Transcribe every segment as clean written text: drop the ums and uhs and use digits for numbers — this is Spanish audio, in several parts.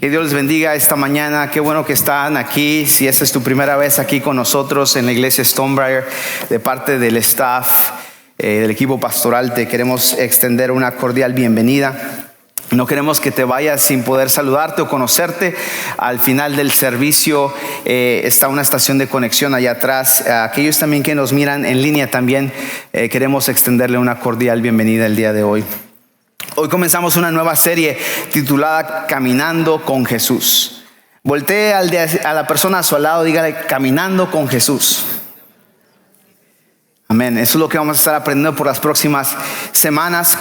Que Dios les bendiga esta mañana. Qué bueno que están aquí. Si esta es tu primera vez aquí con nosotros en la iglesia Stonebriar, de parte del staff, del equipo pastoral, te queremos extender una cordial bienvenida. No queremos que te vayas sin poder saludarte o conocerte. Al final del servicio está una estación de conexión allá atrás. Aquellos también que nos miran en línea también queremos extenderle una cordial bienvenida el día de hoy. Hoy comenzamos una nueva serie titulada Caminando con Jesús. Voltee a la persona a su lado, dígale: Caminando con Jesús. Amén. Eso es lo que vamos a estar aprendiendo por las próximas semanas,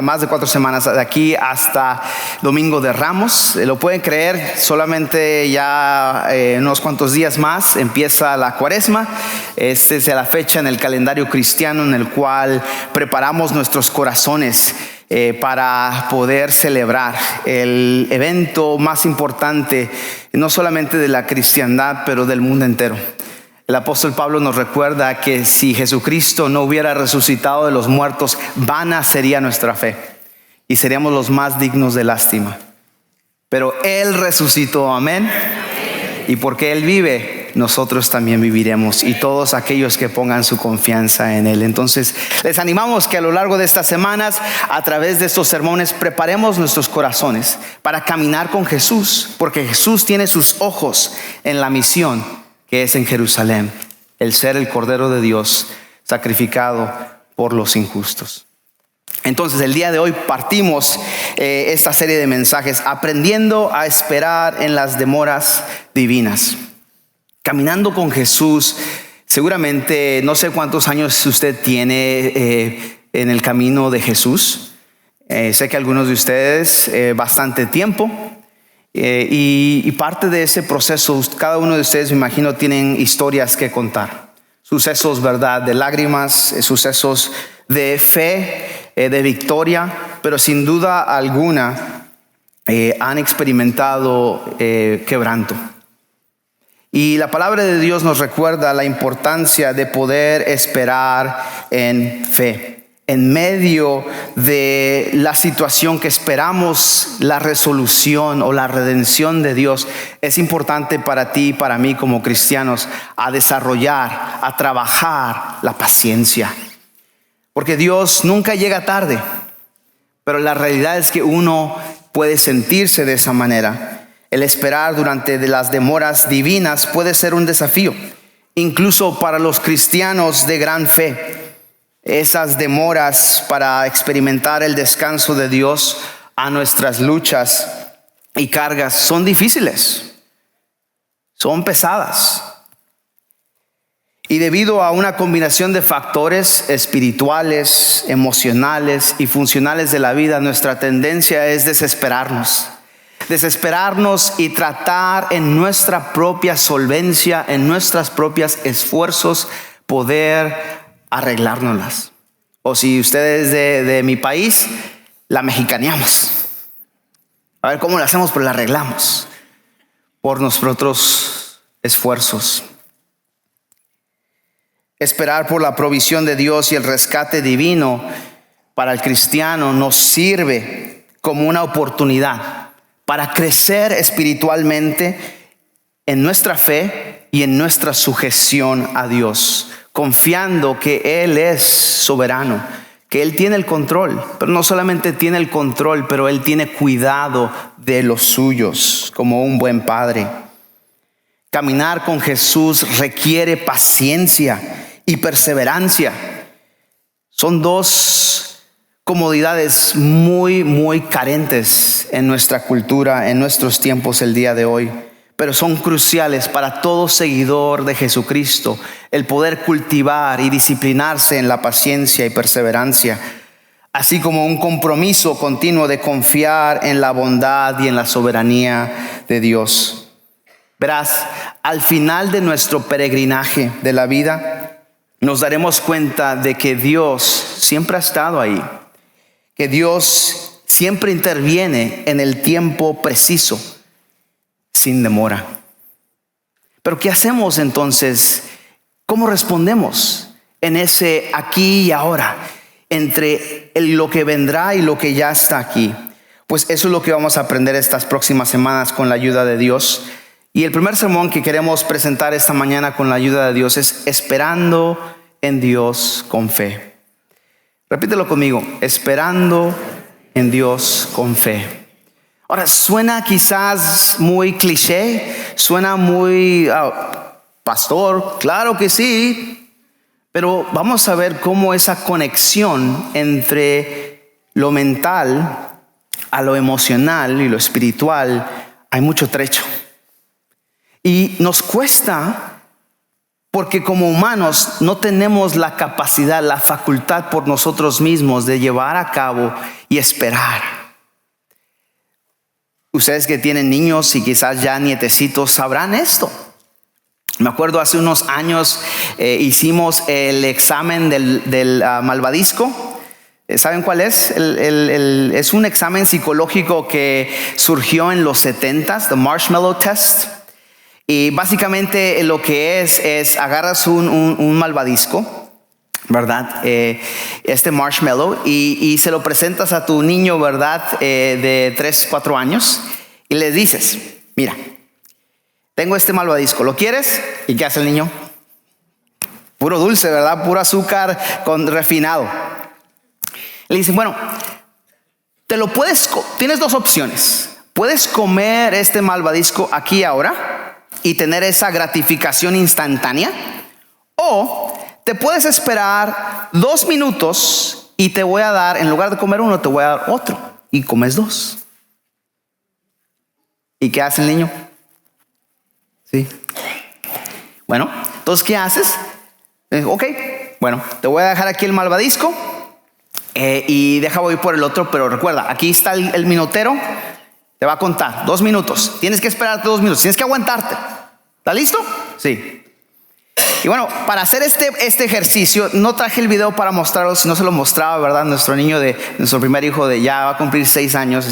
más de 4 semanas, de aquí hasta Domingo de Ramos. Lo pueden creer, solamente ya unos cuantos días más empieza la Cuaresma. Esta es la fecha en el calendario cristiano en el cual preparamos nuestros corazones para poder celebrar el evento más importante, no solamente de la cristiandad, pero del mundo entero. El apóstol Pablo nos recuerda que si Jesucristo no hubiera resucitado de los muertos, vana sería nuestra fe y seríamos los más dignos de lástima. Pero Él resucitó, amén. Y porque Él vive, nosotros también viviremos, y todos aquellos que pongan su confianza en Él. Entonces, les animamos que a lo largo de estas semanas, a través de estos sermones, preparemos nuestros corazones para caminar con Jesús, porque Jesús tiene sus ojos en la misión que es en Jerusalén, el ser el Cordero de Dios sacrificado por los injustos. Entonces, el día de hoy partimos esta serie de mensajes aprendiendo a esperar en las demoras divinas. Caminando con Jesús. Seguramente, no sé cuántos años usted tiene en el camino de Jesús. Sé que algunos de ustedes bastante tiempo. Y parte de ese proceso, cada uno de ustedes, me imagino, tienen historias que contar. Sucesos, ¿verdad?, de lágrimas, sucesos de fe, de victoria, pero sin duda alguna han experimentado quebranto. Y la palabra de Dios nos recuerda la importancia de poder esperar en fe. En medio de la situación que esperamos la resolución o la redención de Dios, es importante para ti y para mí como cristianos a desarrollar, a trabajar la paciencia. Porque Dios nunca llega tarde, pero la realidad es que uno puede sentirse de esa manera. El esperar durante las demoras divinas puede ser un desafío, incluso para los cristianos de gran fe. Esas demoras para experimentar el descanso de Dios a nuestras luchas y cargas son difíciles, son pesadas. Y debido a una combinación de factores espirituales, emocionales y funcionales de la vida, nuestra tendencia es desesperarnos y tratar en nuestra propia solvencia, en nuestros propios esfuerzos, poder arreglárnoslas. O si usted es de mi país, la mexicaneamos. A ver cómo lo hacemos, pero la arreglamos por nuestros esfuerzos. Esperar por la provisión de Dios y el rescate divino para el cristiano nos sirve como una oportunidad para crecer espiritualmente en nuestra fe y en nuestra sujeción a Dios, confiando que Él es soberano, que Él tiene el control, pero no solamente tiene el control, pero Él tiene cuidado de los suyos como un buen padre. Caminar con Jesús requiere paciencia y perseverancia. Son dos comodidades muy carentes en nuestra cultura, en nuestros tiempos el día de hoy. Pero son cruciales para todo seguidor de Jesucristo, el poder cultivar y disciplinarse en la paciencia y perseverancia, así como un compromiso continuo de confiar en la bondad y en la soberanía de Dios. Verás, al final de nuestro peregrinaje de la vida, nos daremos cuenta de que Dios siempre ha estado ahí, que Dios siempre interviene en el tiempo preciso, sin demora. Pero ¿qué hacemos entonces? ¿Cómo respondemos en ese aquí y ahora, entre lo que vendrá y lo que ya está aquí? Pues eso es lo que vamos a aprender estas próximas semanas con la ayuda de Dios. Y el primer sermón que queremos presentar esta mañana con la ayuda de Dios es esperando en Dios con fe. Repítelo conmigo, esperando en Dios con fe. Ahora, suena quizás muy cliché, suena muy pastor, claro que sí, pero vamos a ver cómo esa conexión entre lo mental a lo emocional y lo espiritual hay mucho trecho. Y nos cuesta porque como humanos no tenemos la capacidad, la facultad por nosotros mismos de llevar a cabo y esperar. Ustedes que tienen niños y quizás ya nietecitos sabrán esto. Me acuerdo hace unos años hicimos el examen del malvavisco. ¿Saben cuál es? Es un examen psicológico que surgió en los 70s, the Marshmallow Test. Y básicamente lo que es agarras un malvavisco, ¿verdad? Este marshmallow y se lo presentas a tu niño, ¿verdad? De 3, 4 años y le dices, mira, tengo este malvavisco, ¿lo quieres? ¿Y qué hace el niño? Puro dulce, ¿verdad? Puro azúcar refinado. Le dicen, bueno, tienes dos opciones. Puedes comer este malvavisco aquí ahora y tener esa gratificación instantánea, o te puedes esperar 2 minutos y te voy a dar, en lugar de comer uno, te voy a dar otro y comes 2. ¿Y qué hace el niño? Sí. Bueno, entonces, ¿qué haces? Ok, bueno, te voy a dejar aquí el malvavisco y voy por el otro, pero recuerda, aquí está el minutero. Te va a contar 2 minutos. Tienes que esperarte 2 minutos. Tienes que aguantarte. ¿Está listo? Sí. Y bueno, para hacer este ejercicio, no traje el video para mostrarlo, si no se lo mostraba, ¿verdad? Nuestro primer hijo ya va a cumplir 6 años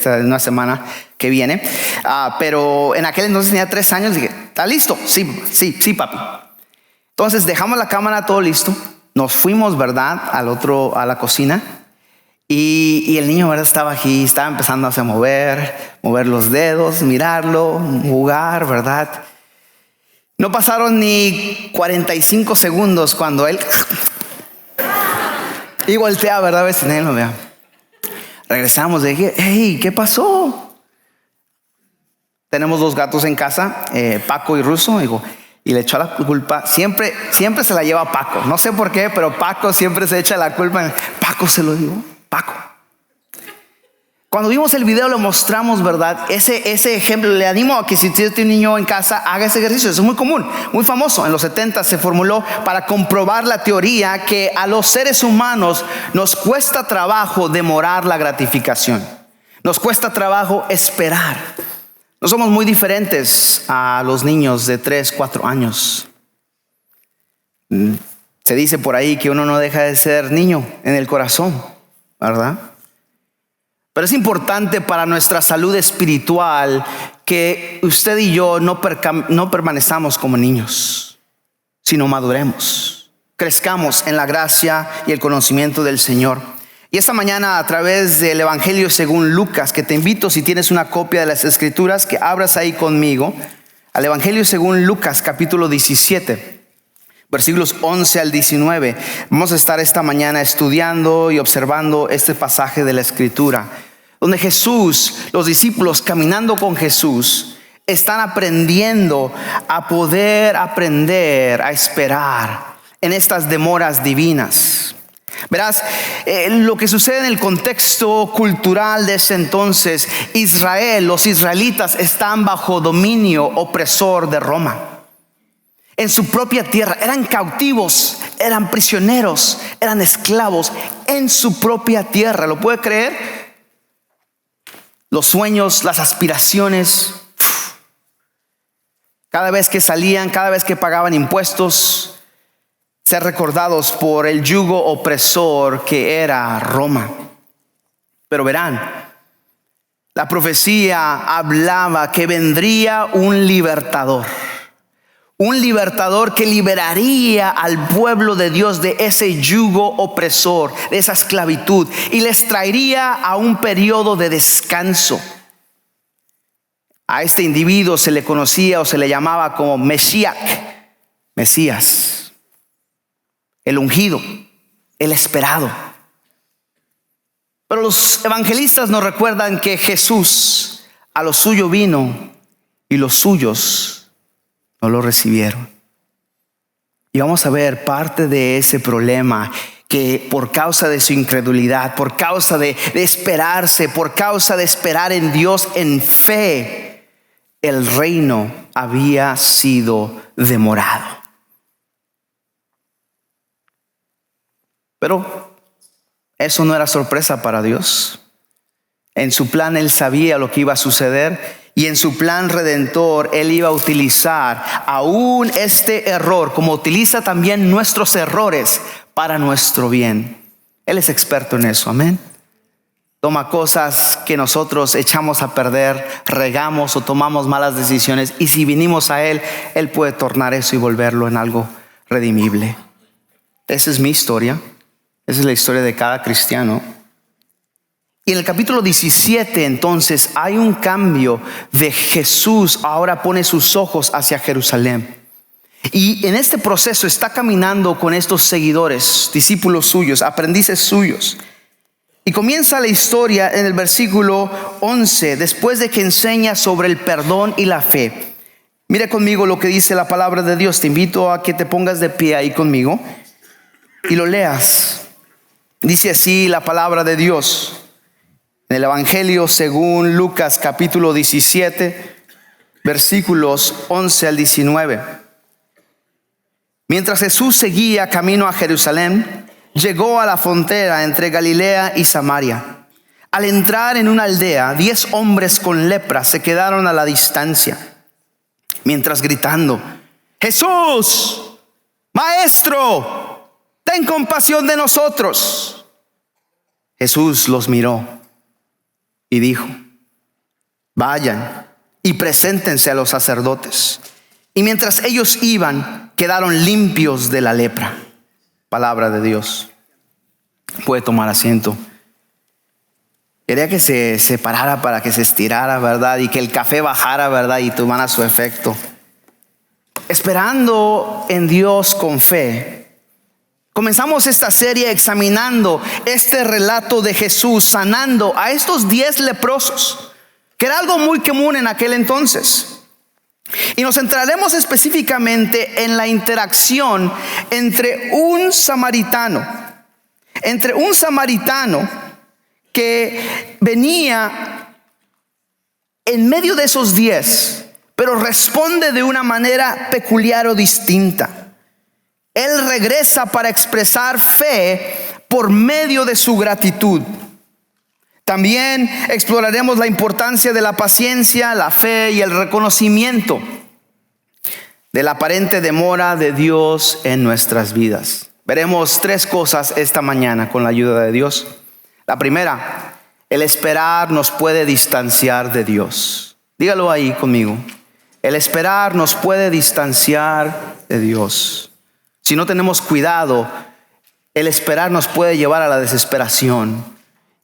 una semana que viene. Pero en aquel entonces tenía 3 años. Dije, ¿está listo? Sí, papi. Entonces dejamos la cámara, todo listo. Nos fuimos, ¿verdad? A la cocina. Y el niño, ¿verdad? Estaba aquí, estaba empezando a mover los dedos, mirarlo, jugar, ¿verdad? No pasaron ni 45 segundos cuando él y voltea, ¿verdad? A ver si nadie lo vea. Regresamos de aquí, hey, ¿qué pasó? Tenemos 2 gatos en casa, Paco y Ruso, y le echó la culpa. Siempre se la lleva Paco. No sé por qué, pero Paco siempre se echa la culpa. Paco se lo digo. Paco. Cuando vimos el video lo mostramos, ¿verdad? Ese ejemplo, le animo a que si tiene un niño en casa haga ese ejercicio. Es muy común, muy famoso. En los 70 se formuló para comprobar la teoría que a los seres humanos nos cuesta trabajo demorar la gratificación. Nos cuesta trabajo esperar. No somos muy diferentes a los niños de 3, 4 años. Se dice por ahí que uno no deja de ser niño en el corazón, ¿verdad? Pero es importante para nuestra salud espiritual que usted y yo no permanezcamos como niños, sino maduremos, crezcamos en la gracia y el conocimiento del Señor. Y esta mañana, a través del Evangelio según Lucas, que te invito, si tienes una copia de las Escrituras, que abras ahí conmigo al Evangelio según Lucas, capítulo 17. Versículos 11 al 19. Vamos a estar esta mañana estudiando y observando este pasaje de la Escritura, donde los discípulos caminando con Jesús, están aprendiendo a poder aprender a esperar en estas demoras divinas. Verás, lo que sucede en el contexto cultural de ese entonces, los israelitas están bajo dominio opresor de Roma. En su propia tierra, eran cautivos, eran prisioneros, eran esclavos en su propia tierra. ¿Lo puede creer? Los sueños, las aspiraciones, cada vez que salían, cada vez que pagaban impuestos, ser recordados por el yugo opresor que era Roma. Pero verán, la profecía hablaba que vendría un libertador, Un libertador que liberaría al pueblo de Dios de ese yugo opresor, de esa esclavitud, y les traería a un periodo de descanso. A este individuo se le conocía o se le llamaba como Mesías, el ungido, el esperado. Pero los evangelistas nos recuerdan que Jesús a lo suyo vino y los suyos no lo recibieron. Y vamos a ver parte de ese problema, que por causa de su incredulidad, por causa de esperarse, por causa de esperar en Dios en fe, el reino había sido demorado. Pero eso no era sorpresa para Dios. En su plan Él sabía lo que iba a suceder. Y en su plan redentor, Él iba a utilizar aún este error, como utiliza también nuestros errores para nuestro bien. Él es experto en eso, amén. Toma cosas que nosotros echamos a perder, regamos o tomamos malas decisiones. Y si vinimos a Él, Él puede tornar eso y volverlo en algo redimible. Esa es mi historia. Esa es la historia de cada cristiano. Y en el capítulo 17 entonces hay un cambio de Jesús. Ahora pone sus ojos hacia Jerusalén. Y en este proceso está caminando con estos seguidores, discípulos suyos, aprendices suyos. Y comienza la historia en el versículo 11, después de que enseña sobre el perdón y la fe. Mira conmigo lo que dice la palabra de Dios. Te invito a que te pongas de pie ahí conmigo y lo leas. Dice así la palabra de Dios. En el Evangelio según Lucas capítulo 17, versículos 11 al 19. Mientras Jesús seguía camino a Jerusalén, llegó a la frontera entre Galilea y Samaria. Al entrar en una aldea, 10 hombres con lepra se quedaron a la distancia, mientras gritando: Jesús, Maestro, ten compasión de nosotros. Jesús los miró y dijo: vayan y preséntense a los sacerdotes. Y mientras ellos iban, quedaron limpios de la lepra. Palabra de Dios. Puede tomar asiento. Quería que se separara para que se estirara, ¿verdad? Y que el café bajara, ¿verdad? Y tomara su efecto. Esperando en Dios con fe, comenzamos esta serie examinando este relato de Jesús sanando a estos 10 leprosos, que era algo muy común en aquel entonces. Y nos centraremos específicamente en la interacción entre un samaritano que venía en medio de esos 10, pero responde de una manera peculiar o distinta. Él regresa para expresar fe por medio de su gratitud. También exploraremos la importancia de la paciencia, la fe y el reconocimiento de la aparente demora de Dios en nuestras vidas. Veremos 3 cosas esta mañana con la ayuda de Dios. La primera, el esperar nos puede distanciar de Dios. Dígalo ahí conmigo. El esperar nos puede distanciar de Dios. Si no tenemos cuidado, el esperar nos puede llevar a la desesperación.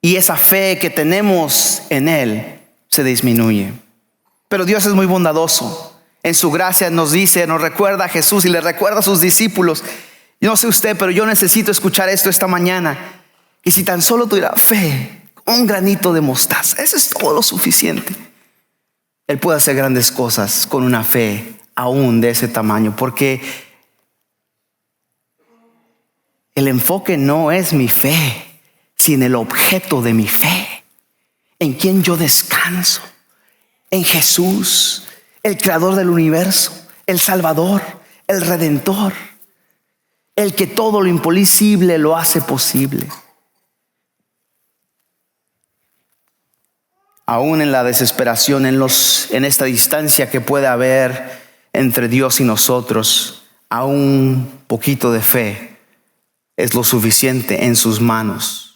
Y esa fe que tenemos en Él se disminuye. Pero Dios es muy bondadoso. En su gracia nos dice, nos recuerda a Jesús y le recuerda a sus discípulos. Yo no sé usted, pero yo necesito escuchar esto esta mañana. Y si tan solo tuviera fe, un granito de mostaza, eso es todo lo suficiente. Él puede hacer grandes cosas con una fe aún de ese tamaño. Porque el enfoque no es mi fe, sino el objeto de mi fe, en quien yo descanso, en Jesús, el creador del universo, el Salvador, el Redentor, el que todo lo imposible lo hace posible. Aún en la desesperación, en esta distancia que puede haber entre Dios y nosotros, aún un poquito de fe es lo suficiente en sus manos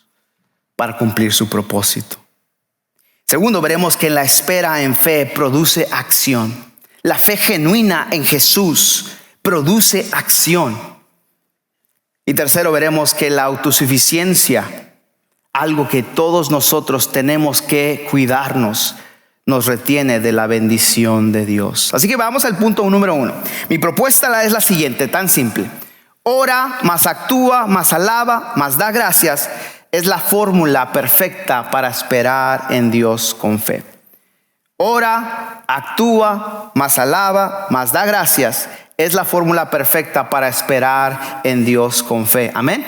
para cumplir su propósito. Segundo, veremos que la espera en fe produce acción. La fe genuina en Jesús produce acción. Y tercero, veremos que la autosuficiencia, algo que todos nosotros tenemos que cuidarnos, nos retiene de la bendición de Dios. Así que vamos al punto número 1. Mi propuesta es la siguiente, tan simple. Ora, más actúa, más alaba, más da gracias. Es la fórmula perfecta para esperar en Dios con fe. Ora, actúa, más alaba, más da gracias. Es la fórmula perfecta para esperar en Dios con fe. Amén.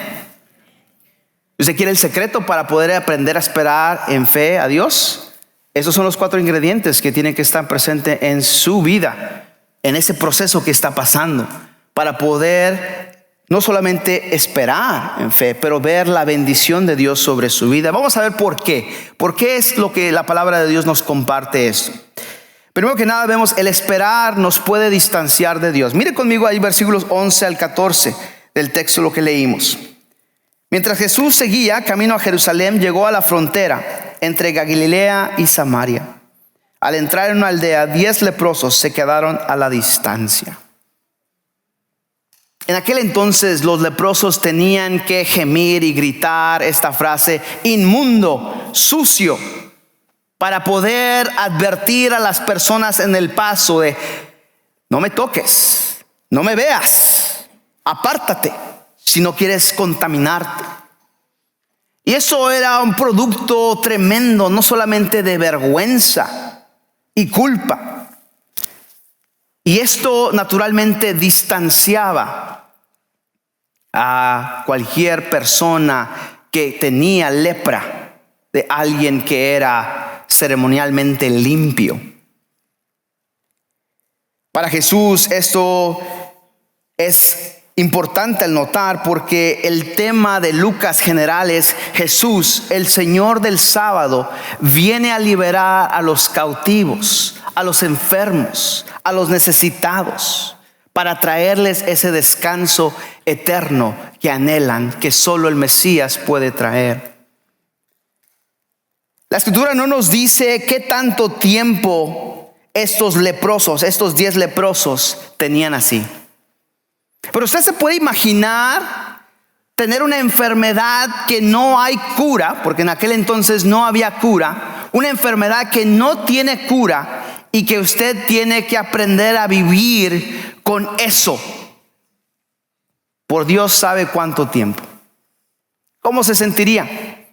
¿Usted quiere el secreto para poder aprender a esperar en fe a Dios? Esos son los 4 ingredientes que tienen que estar presentes en su vida, en ese proceso que está pasando, para poder no solamente esperar en fe, pero ver la bendición de Dios sobre su vida. Vamos a ver por qué. ¿Por qué es lo que la palabra de Dios nos comparte esto? Primero que nada, vemos el esperar nos puede distanciar de Dios. Mire conmigo ahí versículos 11 al 14 del texto lo que leímos. Mientras Jesús seguía camino a Jerusalén, llegó a la frontera entre Galilea y Samaria. Al entrar en una aldea, 10 leprosos se quedaron a la distancia. En aquel entonces los leprosos tenían que gemir y gritar esta frase: inmundo, sucio, para poder advertir a las personas en el paso de: no me toques, no me veas, apártate si no quieres contaminarte. Y eso era un producto tremendo, no solamente de vergüenza y culpa. Y esto naturalmente distanciaba a cualquier persona que tenía lepra de alguien que era ceremonialmente limpio. Para Jesús esto es importante al notar, porque el tema de Lucas general es: Jesús, el Señor del sábado, viene a liberar a los cautivos, a los enfermos, a los necesitados, para traerles ese descanso eterno que anhelan, que solo el Mesías puede traer. La Escritura no nos dice qué tanto tiempo estos leprosos, estos 10 leprosos tenían así. Pero usted se puede imaginar tener una enfermedad que no hay cura, porque en aquel entonces no había cura, una enfermedad que no tiene cura y que usted tiene que aprender a vivir con eso por Dios sabe cuánto tiempo. ¿Cómo se sentiría?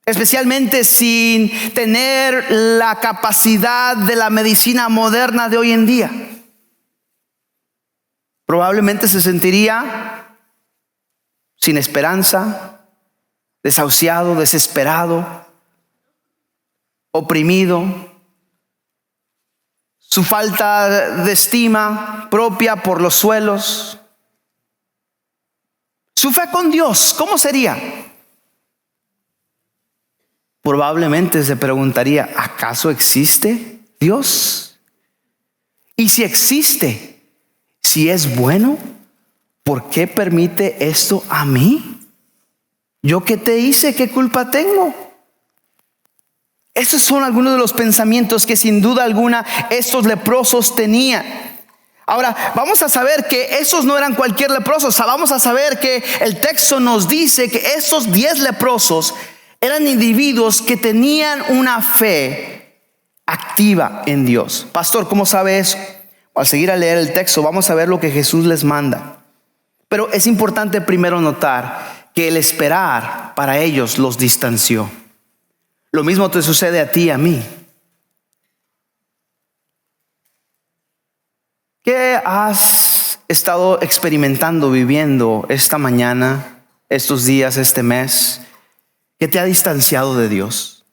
Especialmente sin tener la capacidad de la medicina moderna de hoy en día. Probablemente se sentiría sin esperanza, desahuciado, desesperado, oprimido. Su falta de estima propia por los suelos. Su fe con Dios, ¿cómo sería? Probablemente se preguntaría: ¿acaso existe Dios? Y si existe, si es bueno, ¿por qué permite esto a mí? ¿Yo qué te hice? ¿Qué culpa tengo? Esos son algunos de los pensamientos que sin duda alguna estos leprosos tenían. Ahora, vamos a saber que esos no eran cualquier leprosos. Vamos a saber que el texto nos dice que esos 10 leprosos eran individuos que tenían una fe activa en Dios. Pastor, ¿cómo sabe eso? Al seguir a leer el texto, vamos a ver lo que Jesús les manda. Pero es importante primero notar que el esperar para ellos los distanció. Lo mismo te sucede a ti y a mí. ¿Qué has estado experimentando, viviendo esta mañana, estos días, este mes, que te ha distanciado de Dios?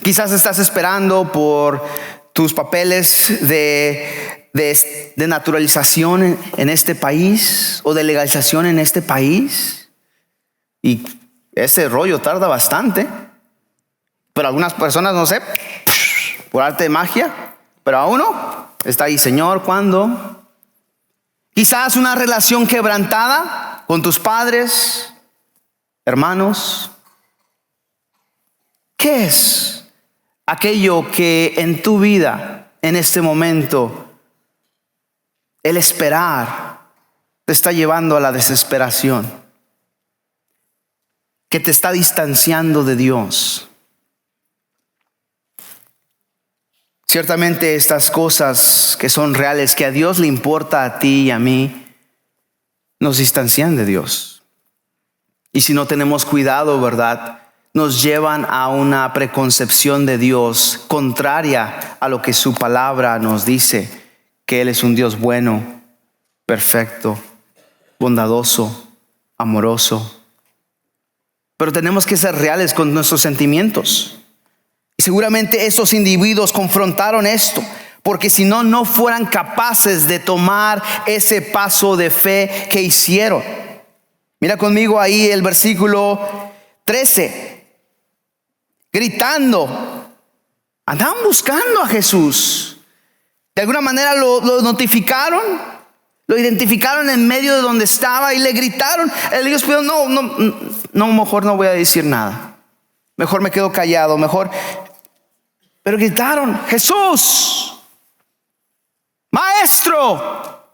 Quizás estás esperando por tus papeles de naturalización en este país o de legalización en este país, y ese rollo tarda bastante. Pero algunas personas, no sé, por arte de magia, pero a uno está ahí: Señor, ¿cuándo? Quizás una relación quebrantada con tus padres, hermanos. ¿Qué es aquello que en tu vida en este momento el esperar te está llevando a la desesperación, que te está distanciando de Dios. Ciertamente estas cosas que son reales, que a Dios le importa, a ti y a mí, nos distancian de Dios. Y si no tenemos cuidado, ¿verdad?, nos llevan a una preconcepción de Dios contraria a lo que su palabra nos dice, que Él es un Dios bueno, perfecto, bondadoso, amoroso. Pero tenemos que ser reales con nuestros sentimientos. Y seguramente estos individuos confrontaron esto, porque si no, no fueran capaces de tomar ese paso de fe que hicieron. Mira conmigo ahí el versículo 13. Gritando, andaban buscando a Jesús. De alguna manera lo notificaron, lo identificaron en medio de donde estaba y le gritaron. Ellos pidieron, no, mejor no voy a decir nada. Mejor me quedo callado, mejor. Pero gritaron, Jesús, Maestro,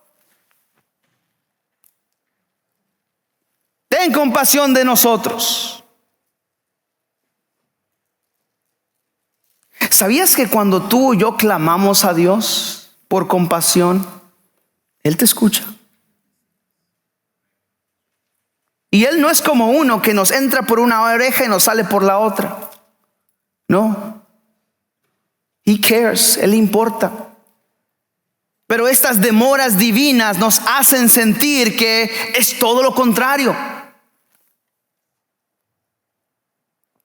ten compasión de nosotros. ¿Sabías que cuando tú y yo clamamos a Dios por compasión, Él te escucha? Y Él no es como uno que nos entra por una oreja y nos sale por la otra. No. He cares, Él le importa. Pero estas demoras divinas nos hacen sentir que es todo lo contrario.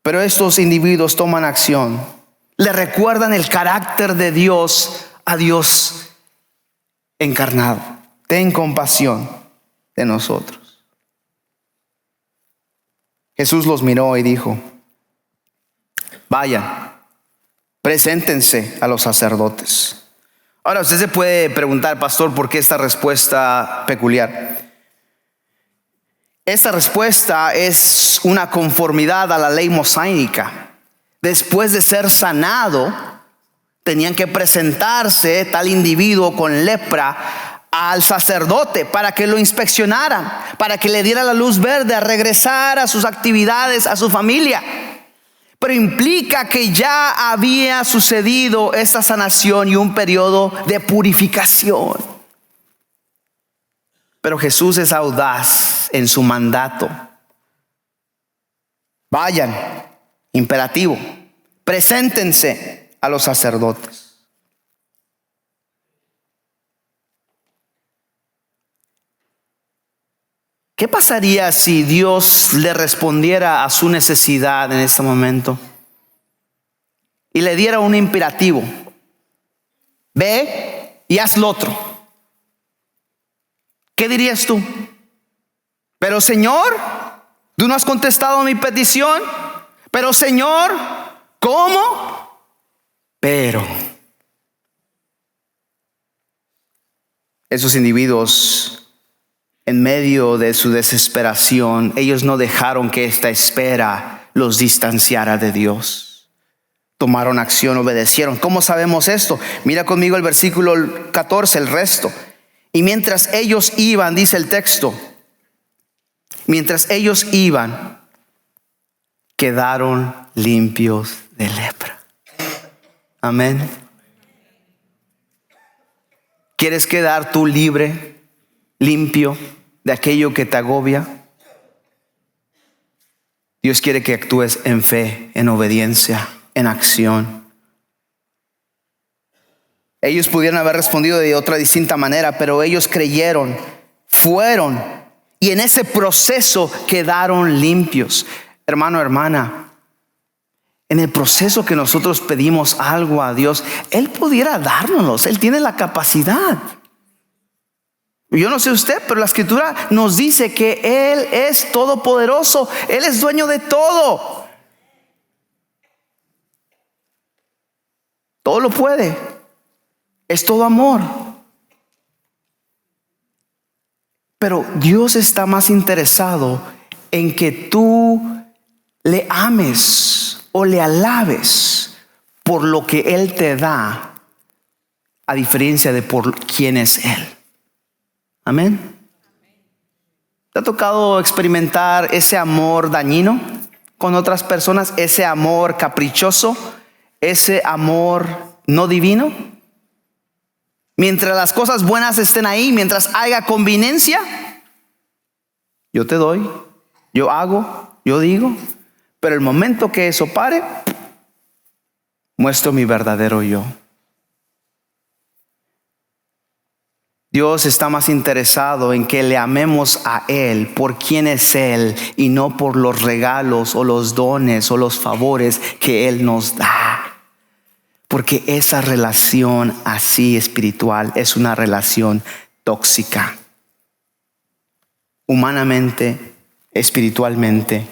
Pero estos individuos toman acción. Le recuerdan el carácter de Dios a Dios encarnado. Ten compasión de nosotros. Jesús los miró y dijo, vayan, preséntense a los sacerdotes. Ahora usted se puede preguntar, pastor, ¿por qué esta respuesta peculiar? Esta respuesta es una conformidad a la ley mosaica. Después de ser sanado, tenían que presentarse tal individuo con lepra al sacerdote para que lo inspeccionaran, para que le diera la luz verde a regresar a sus actividades, a su familia. Pero implica que ya había sucedido esta sanación y un periodo de purificación. Pero Jesús es audaz en su mandato. Vayan, imperativo, preséntense a los sacerdotes. ¿Qué pasaría si Dios le respondiera a su necesidad en ese momento y le diera un imperativo? Ve y haz lo otro. ¿Qué dirías tú? Pero Señor, tú no has contestado a mi petición. Pero Señor, ¿cómo? Pero esos individuos, en medio de su desesperación, ellos no dejaron que esta espera los distanciara de Dios. Tomaron acción, obedecieron. ¿Cómo sabemos esto? Mira conmigo el versículo 14, el resto. Y mientras ellos iban, dice el texto, mientras ellos iban, quedaron limpios de lepra. Amén. ¿Quieres quedar tú libre, limpio de aquello que te agobia? Dios quiere que actúes en fe, en obediencia, en acción. Ellos pudieron haber respondido de otra distinta manera, pero ellos creyeron, fueron, y en ese proceso quedaron limpios. Hermano, hermana, en el proceso que nosotros pedimos algo a Dios, Él pudiera dárnoslo. Él tiene la capacidad. Yo no sé usted, pero la escritura nos dice que Él es todopoderoso. Él es dueño de todo. Todo lo puede. Es todo amor. Pero Dios está más interesado en que tú le ames o le alabes por lo que Él te da a diferencia de por quién es Él. Amén. ¿Te ha tocado experimentar ese amor dañino con otras personas? Ese amor caprichoso, ese amor no divino. Mientras las cosas buenas estén ahí, mientras haya conveniencia, yo te doy, yo hago, yo digo. Pero el momento que eso pare, muestro mi verdadero yo. Dios está más interesado en que le amemos a Él por quién es Él y no por los regalos o los dones o los favores que Él nos da. Porque esa relación así espiritual es una relación tóxica. Humanamente, espiritualmente.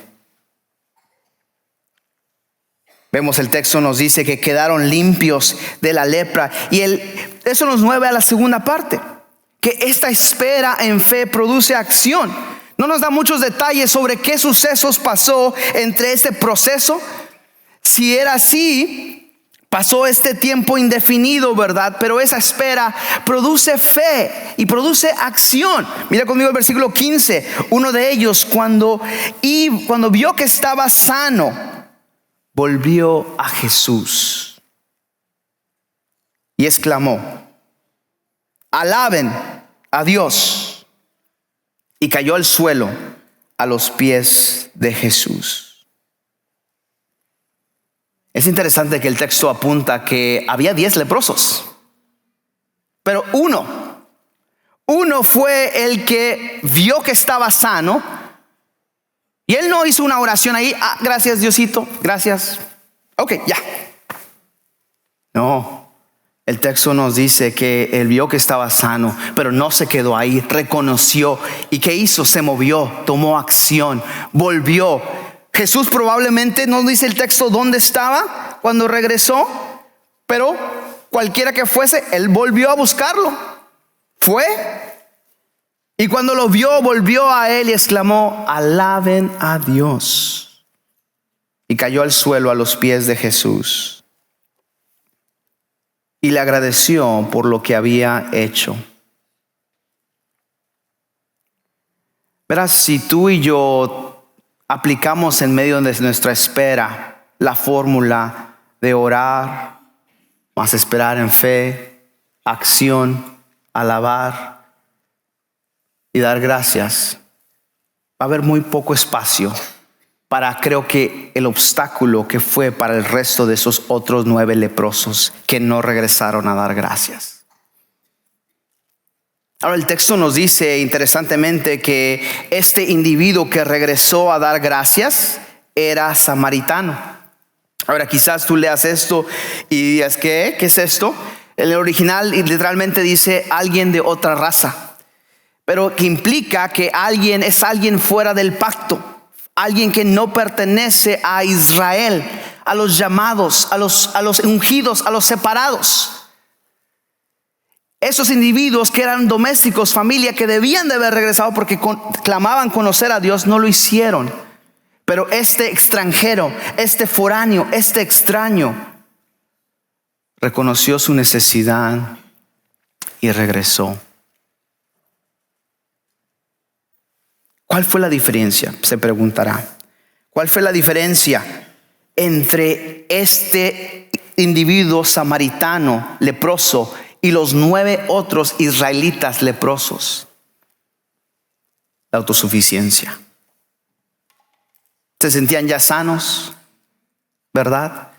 Vemos el texto nos dice que quedaron limpios de la lepra. Y eso nos mueve a la segunda parte. Que esta espera en fe produce acción. No nos da muchos detalles sobre qué sucesos pasó entre ese proceso. Si era así, pasó este tiempo indefinido, ¿verdad? Pero esa espera produce fe y produce acción. Mira conmigo el versículo 15. Uno de ellos, cuando vio que estaba sano, volvió a Jesús y exclamó: alaben a Dios. Y cayó al suelo a los pies de Jesús. Es interesante que el texto apunta que había 10 leprosos, pero uno fue el que vio que estaba sano. Y él no hizo una oración ahí: gracias Diosito, gracias, ok, ya. No. El texto nos dice que él vio que estaba sano, pero no se quedó ahí, reconoció. ¿Y qué hizo? Se movió, tomó acción, volvió. Jesús probablemente, no dice el texto dónde estaba cuando regresó, pero cualquiera que fuese, él volvió a buscarlo. Fue, y cuando lo vio, volvió a él y exclamó: alaben a Dios. Y cayó al suelo a los pies de Jesús. Y le agradeció por lo que había hecho. Verás, si tú y yo aplicamos en medio de nuestra espera la fórmula de orar, más esperar en fe, acción, alabar y dar gracias, va a haber muy poco espacio para, creo que, el obstáculo que fue para el resto de esos otros 9 leprosos que no regresaron a dar gracias. Ahora el texto nos dice interesantemente que este individuo que regresó a dar gracias era samaritano. Ahora quizás tú leas esto y digas: ¿qué es esto? En el original literalmente dice alguien de otra raza, pero que implica que alguien es alguien fuera del pacto. Alguien que no pertenece a Israel, a los llamados, a los ungidos, a los separados. Esos individuos que eran domésticos, familia, que debían de haber regresado porque clamaban conocer a Dios, no lo hicieron. Pero este extranjero, este foráneo, este extraño, reconoció su necesidad y regresó. ¿Cuál fue la diferencia? Se preguntará. ¿Cuál fue la diferencia entre este individuo samaritano leproso y los 9 otros israelitas leprosos? La autosuficiencia. Se sentían ya sanos, ¿verdad?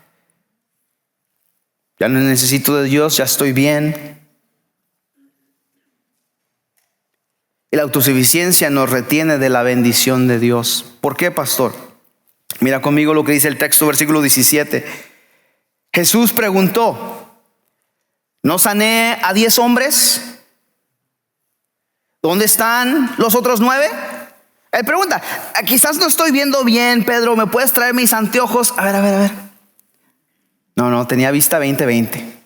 Ya no necesito de Dios, ya estoy bien. Y la autosuficiencia nos retiene de la bendición de Dios. ¿Por qué, pastor? Mira conmigo lo que dice el texto, versículo 17. Jesús preguntó: ¿no sané a 10 hombres? ¿Dónde están los otros 9? Él pregunta: quizás no estoy viendo bien, Pedro, ¿me puedes traer mis anteojos? A ver. No, tenía vista 20/20.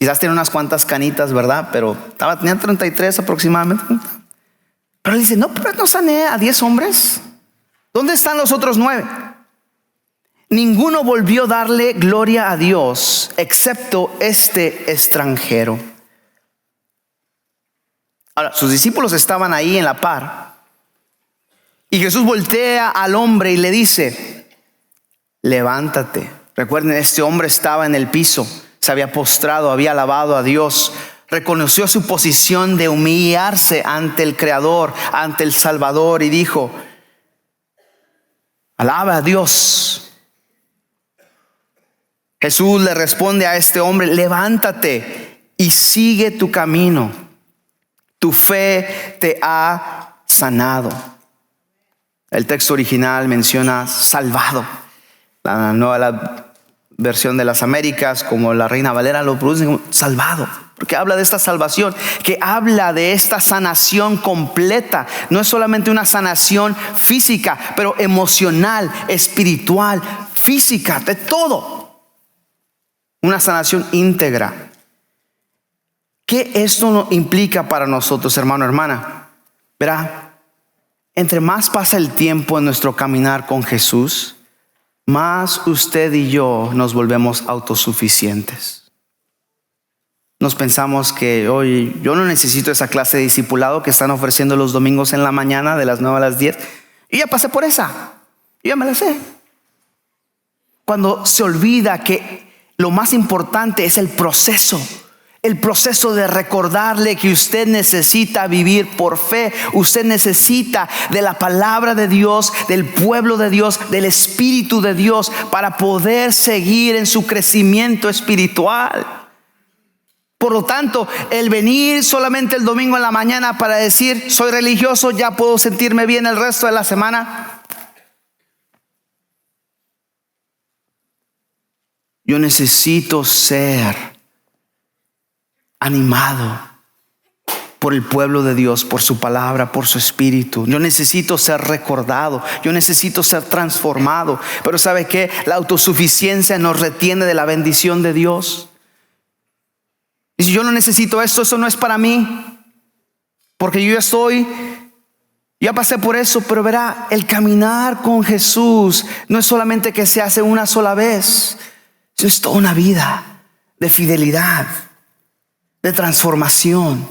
Quizás tiene unas cuantas canitas, ¿verdad? Pero tenía 33 aproximadamente. Pero él dice: no sané a 10 hombres. ¿Dónde están los otros 9? Ninguno volvió a darle gloria a Dios, excepto este extranjero. Ahora, sus discípulos estaban ahí en la par. Y Jesús voltea al hombre y le dice: levántate. Recuerden, este hombre estaba en el piso, se había postrado, había alabado a Dios, reconoció su posición de humillarse ante el Creador, ante el Salvador, y dijo: alaba a Dios. Jesús le responde a este hombre: levántate y sigue tu camino. Tu fe te ha sanado. El texto original menciona salvado. La nueva versión de las Américas, como la Reina Valera, lo produce como salvado, porque habla de esta salvación, que habla de esta sanación completa. No es solamente una sanación física, pero emocional, espiritual, física, de todo. Una sanación íntegra. ¿Qué esto implica para nosotros, hermano, hermana? Verá, entre más pasa el tiempo en nuestro caminar con Jesús, más usted y yo nos volvemos autosuficientes. Nos pensamos que, oye, yo no necesito esa clase de discipulado que están ofreciendo los domingos en la mañana de las 9 a las 10. Yo ya pasé por esa, yo ya me la sé. Cuando se olvida que lo más importante es el proceso de recordarle que usted necesita vivir por fe. Usted necesita de la palabra de Dios, del pueblo de Dios, del Espíritu de Dios, para poder seguir en su crecimiento espiritual. Por lo tanto, el venir solamente el domingo en la mañana para decir: soy religioso, ya puedo sentirme bien el resto de la semana. Yo necesito ser animado por el pueblo de Dios, por su palabra, por su espíritu. Yo necesito ser recordado, yo necesito ser transformado. Pero ¿sabe qué? La autosuficiencia nos retiene de la bendición de Dios. Y si yo no necesito esto, eso no es para mí, porque yo ya pasé por eso. Pero verá, el caminar con Jesús no es solamente que se hace una sola vez. Eso es toda una vida de fidelidad, de transformación.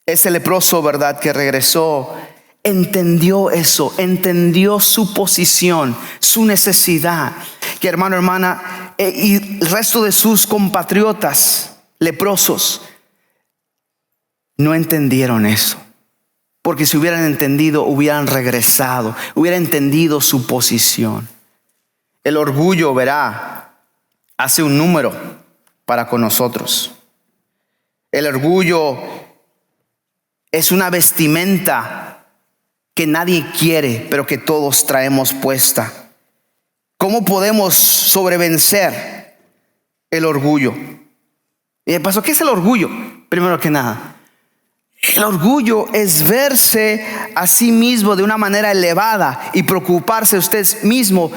Ese leproso, ¿verdad?, que regresó, entendió eso, entendió su posición, su necesidad. Que hermano, hermana, y el resto de sus compatriotas leprosos no entendieron eso. Porque si hubieran entendido, hubieran regresado, hubieran entendido su posición. El orgullo, verá, hace un número para con nosotros. El orgullo es una vestimenta que nadie quiere, pero que todos traemos puesta. ¿Cómo podemos sobrevencer el orgullo? Y de paso, ¿qué es el orgullo? Primero que nada, el orgullo es verse a sí mismo de una manera elevada y preocuparse usted mismo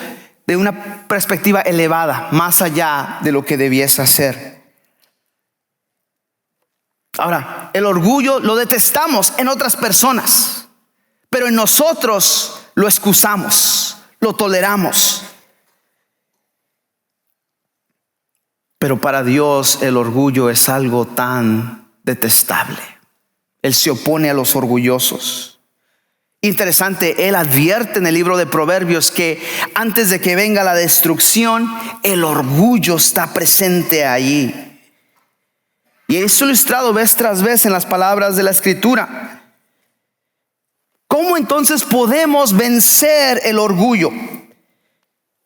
de una perspectiva elevada, más allá de lo que debiese ser. Ahora, el orgullo lo detestamos en otras personas, pero en nosotros lo excusamos, lo toleramos. Pero para Dios el orgullo es algo tan detestable. Él se opone a los orgullosos. Interesante, Él advierte en el libro de Proverbios que antes de que venga la destrucción, el orgullo está presente allí. Y es ilustrado vez tras vez en las palabras de la Escritura. ¿Cómo entonces podemos vencer el orgullo?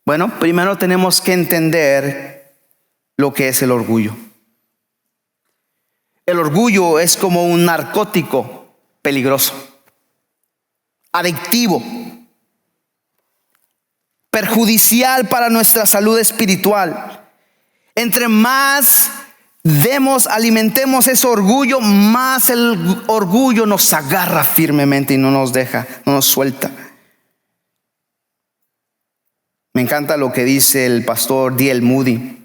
Bueno, primero tenemos que entender lo que es el orgullo. El orgullo es como un narcótico peligroso, adictivo, perjudicial para nuestra salud espiritual. Entre más alimentemos ese orgullo, más el orgullo nos agarra firmemente y no nos deja, no nos suelta. Me encanta lo que dice el pastor D.L. Moody.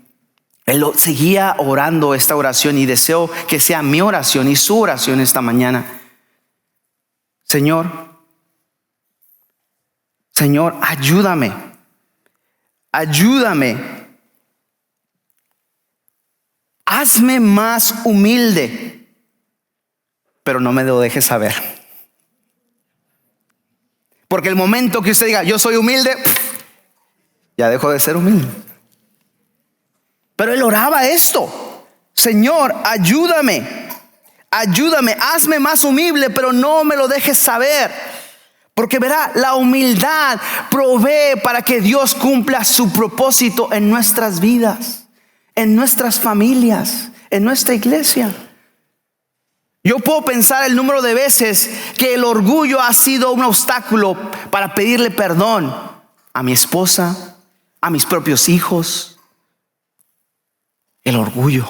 Él seguía orando esta oración y deseo que sea mi oración y su oración esta mañana. Señor, ayúdame ayúdame. Hazme más humilde, pero no me lo dejes saber. Porque el momento que usted diga, yo soy humilde, ya dejo de ser humilde. Pero él oraba esto: Señor, ayúdame, hazme más humilde, pero no me lo dejes saber. Porque verá, la humildad provee para que Dios cumpla su propósito en nuestras vidas, en nuestras familias, en nuestra iglesia. Yo puedo pensar el número de veces que el orgullo ha sido un obstáculo para pedirle perdón a mi esposa, a mis propios hijos. El orgullo.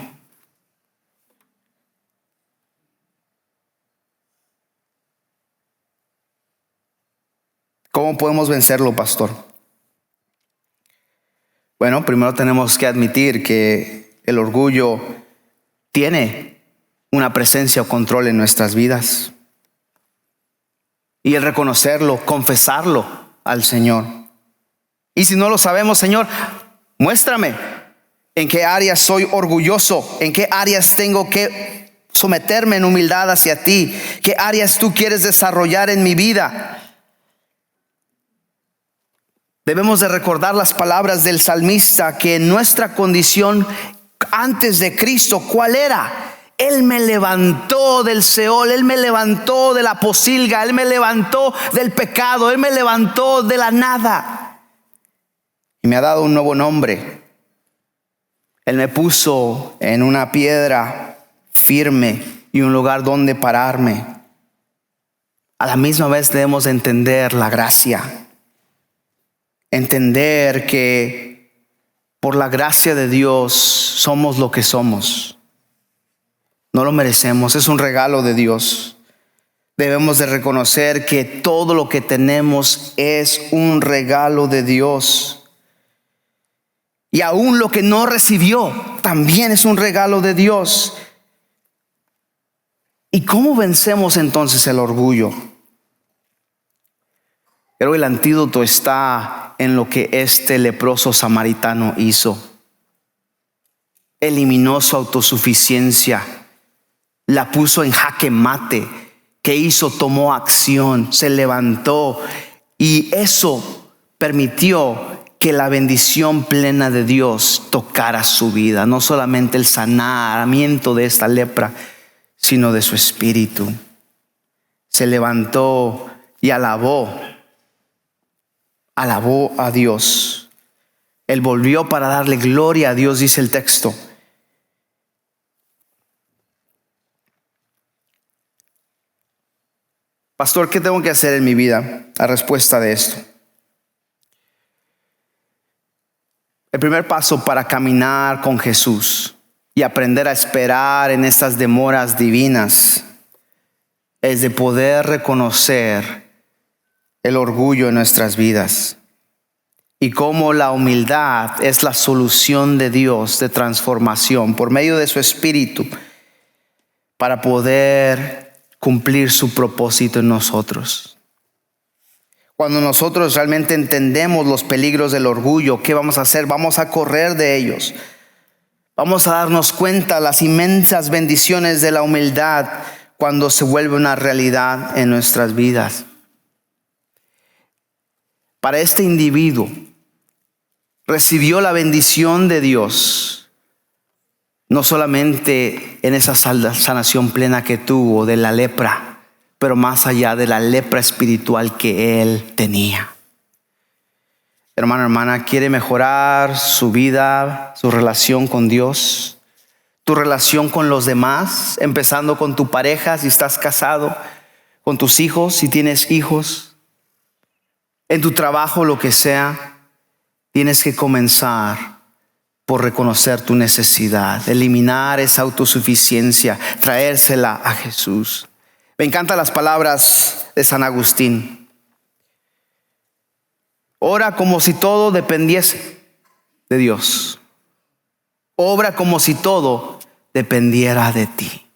¿Cómo podemos vencerlo, pastor? Bueno, primero tenemos que admitir que el orgullo tiene una presencia o control en nuestras vidas. Y el reconocerlo, confesarlo al Señor. Y si no lo sabemos, Señor, muéstrame en qué áreas soy orgulloso, en qué áreas tengo que someterme en humildad hacia ti, qué áreas tú quieres desarrollar en mi vida. Debemos de recordar las palabras del salmista, que en nuestra condición antes de Cristo, ¿cuál era? Él me levantó del Seol, Él me levantó de la pocilga, Él me levantó del pecado, Él me levantó de la nada. Y me ha dado un nuevo nombre. Él me puso en una piedra firme y un lugar donde pararme. A la misma vez debemos entender la gracia. Entender que por la gracia de Dios somos lo que somos. No lo merecemos, es un regalo de Dios. Debemos de reconocer que todo lo que tenemos es un regalo de Dios. Y aún lo que no recibió también es un regalo de Dios. ¿Y cómo vencemos entonces el orgullo? Creo que el antídoto está en lo que este leproso samaritano hizo. Eliminó su autosuficiencia, la puso en jaque mate. ¿Qué hizo? Tomó acción, se levantó, y eso permitió que la bendición plena de Dios tocara su vida. No solamente el sanamiento de esta lepra, sino de su espíritu. Se levantó y alabó a Dios. Él volvió para darle gloria a Dios, dice el texto. Pastor, ¿qué tengo que hacer en mi vida a respuesta de esto? El primer paso para caminar con Jesús y aprender a esperar en esas demoras divinas es de poder reconocer el orgullo en nuestras vidas y cómo la humildad es la solución de Dios de transformación por medio de su Espíritu para poder cumplir su propósito en nosotros. Cuando nosotros realmente entendemos los peligros del orgullo, ¿qué vamos a hacer? Vamos a correr de ellos. Vamos a darnos cuenta las inmensas bendiciones de la humildad cuando se vuelve una realidad en nuestras vidas. Para este individuo, recibió la bendición de Dios, no solamente en esa sanación plena que tuvo de la lepra, pero más allá de la lepra espiritual que él tenía. Hermano, hermana, ¿quiere mejorar su vida, su relación con Dios, tu relación con los demás, empezando con tu pareja si estás casado, con tus hijos si tienes hijos, en tu trabajo, lo que sea? Tienes que comenzar por reconocer tu necesidad, eliminar esa autosuficiencia, traérsela a Jesús. Me encantan las palabras de San Agustín. Ora como si todo dependiese de Dios. Obra como si todo dependiera de ti.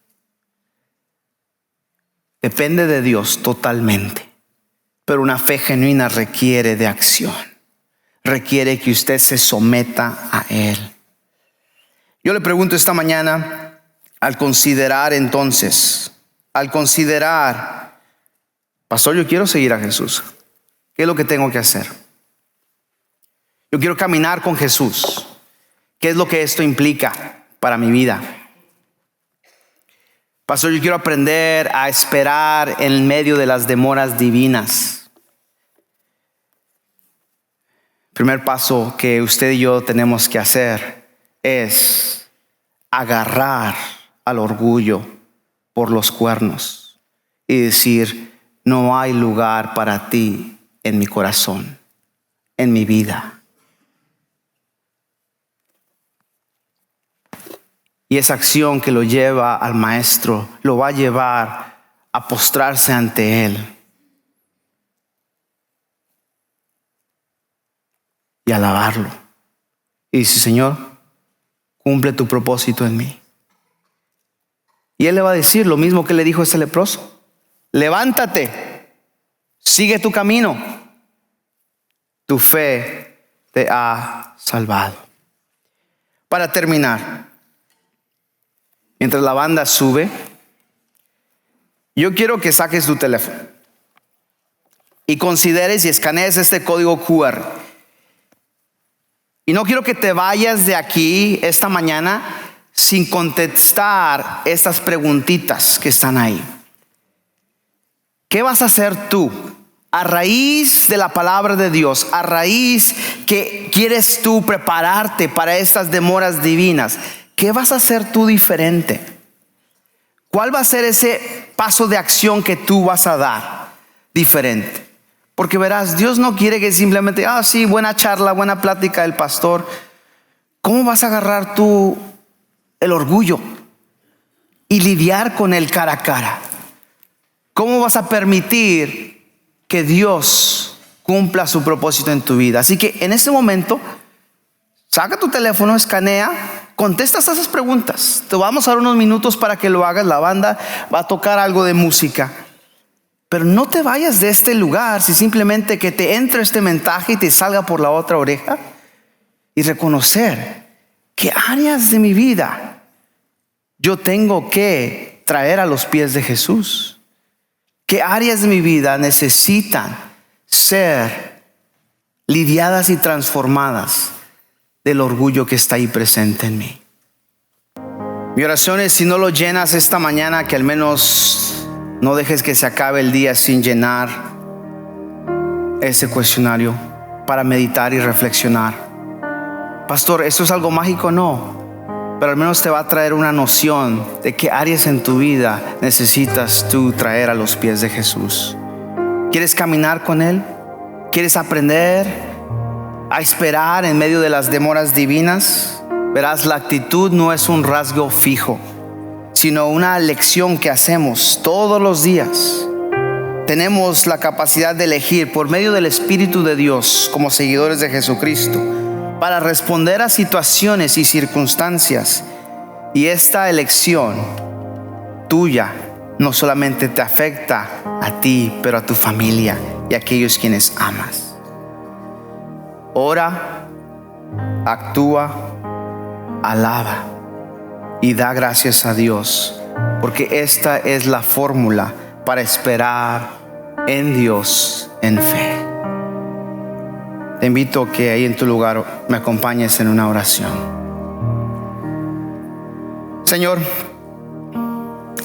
Depende de Dios totalmente, pero una fe genuina requiere de acción. requiere que usted se someta a Él. Yo le pregunto esta mañana, al considerar, pastor, yo quiero seguir a Jesús. ¿Qué es lo que tengo que hacer? Yo quiero caminar con Jesús. ¿Qué es lo que esto implica para mi vida? Pastor, yo quiero aprender a esperar en medio de las demoras divinas. El primer paso que usted y yo tenemos que hacer es agarrar al orgullo por los cuernos y decir: no hay lugar para ti en mi corazón, en mi vida. Y esa acción que lo lleva al maestro lo va a llevar a postrarse ante Él y alabarlo. Y dice: Señor, cumple tu propósito en mí. Y Él le va a decir lo mismo que le dijo a ese leproso: levántate, sigue tu camino, tu fe te ha salvado. Para terminar, mientras la banda sube, yo quiero que saques tu teléfono y consideres y escanees este código QR. Y no quiero que te vayas de aquí esta mañana sin contestar estas preguntitas que están ahí. ¿Qué vas a hacer tú a raíz de la palabra de Dios? A raíz que quieres tú prepararte para estas demoras divinas. ¿Qué vas a hacer tú diferente? ¿Cuál va a ser ese paso de acción que tú vas a dar diferente? Porque verás, Dios no quiere que simplemente, sí, buena charla, buena plática del pastor. ¿Cómo vas a agarrar tú el orgullo y lidiar con él cara a cara? ¿Cómo vas a permitir que Dios cumpla su propósito en tu vida? Así que en ese momento, saca tu teléfono, escanea, contestas esas preguntas. Te vamos a dar unos minutos para que lo hagas. La banda va a tocar algo de música. Pero no te vayas de este lugar si simplemente que te entre este mensaje y te salga por la otra oreja. Y reconocer qué áreas de mi vida yo tengo que traer a los pies de Jesús. Qué áreas de mi vida necesitan ser lidiadas y transformadas del orgullo que está ahí presente en mí. Mi oración es, si no lo llenas esta mañana, que al menos no dejes que se acabe el día sin llenar ese cuestionario para meditar y reflexionar. Pastor, ¿esto es algo mágico? No, pero al menos te va a traer una noción de qué áreas en tu vida necesitas tú traer a los pies de Jesús. ¿Quieres caminar con Él? ¿Quieres aprender a esperar en medio de las demoras divinas? Verás, la actitud no es un rasgo fijo, sino una elección que hacemos todos los días. Tenemos la capacidad de elegir por medio del Espíritu de Dios, como seguidores de Jesucristo, para responder a situaciones y circunstancias. Y esta elección tuya no solamente te afecta a ti, pero a tu familia y a aquellos quienes amas. Ora, actúa, alaba y da gracias a Dios, porque esta es la fórmula para esperar en Dios en fe. Te invito a que ahí en tu lugar me acompañes en una oración. Señor,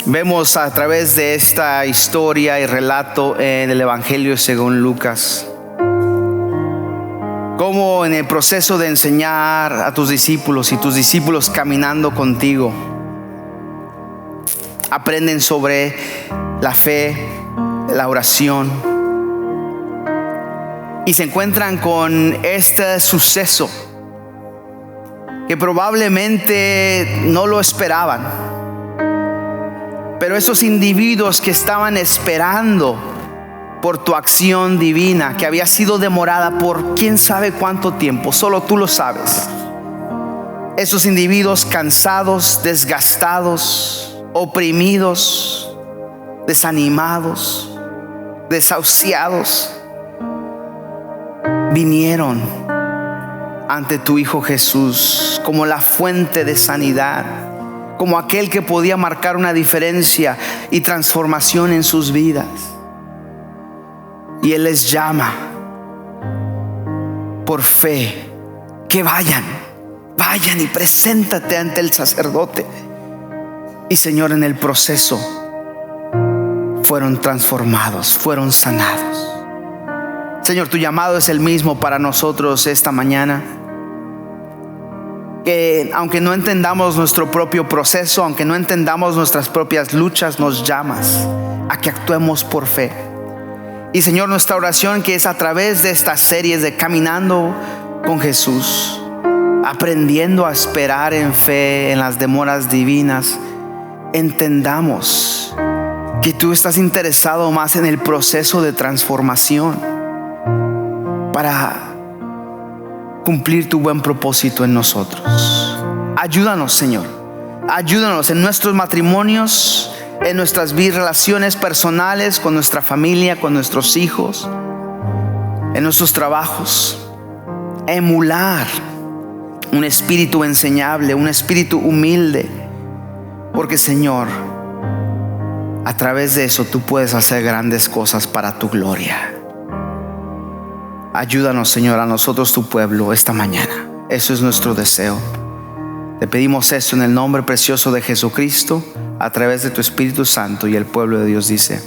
vemos a través de esta historia y relato en el Evangelio según Lucas, cómo en el proceso de enseñar a tus discípulos y tus discípulos caminando contigo, aprenden sobre la fe, la oración, y se encuentran con este suceso que probablemente no lo esperaban. Pero esos individuos que estaban esperando por tu acción divina, que había sido demorada por quién sabe cuánto tiempo, solo tú lo sabes. Esos individuos cansados, desgastados, oprimidos, desanimados, desahuciados, vinieron ante tu Hijo Jesús como la fuente de sanidad, como aquel que podía marcar una diferencia y transformación en sus vidas. Y Él les llama por fe que vayan y preséntate ante el sacerdote. Y Señor, en el proceso fueron transformados, fueron sanados. Señor, tu llamado es el mismo para nosotros esta mañana. Que aunque no entendamos nuestro propio proceso, aunque no entendamos nuestras propias luchas, nos llamas a que actuemos por fe. Y Señor, nuestra oración que es a través de estas series de Caminando con Jesús, aprendiendo a esperar en fe en las demoras divinas, entendamos que tú estás interesado más en el proceso de transformación para cumplir tu buen propósito en nosotros. Ayúdanos, Señor. Ayúdanos en nuestros matrimonios, en nuestras relaciones personales, con nuestra familia, con nuestros hijos, en nuestros trabajos. Emular un espíritu enseñable, un espíritu humilde. Porque, Señor, a través de eso tú puedes hacer grandes cosas para tu gloria. Ayúdanos, Señor, a nosotros tu pueblo esta mañana. Eso es nuestro deseo. Te pedimos esto en el nombre precioso de Jesucristo, a través de tu Espíritu Santo. Y el pueblo de Dios dice: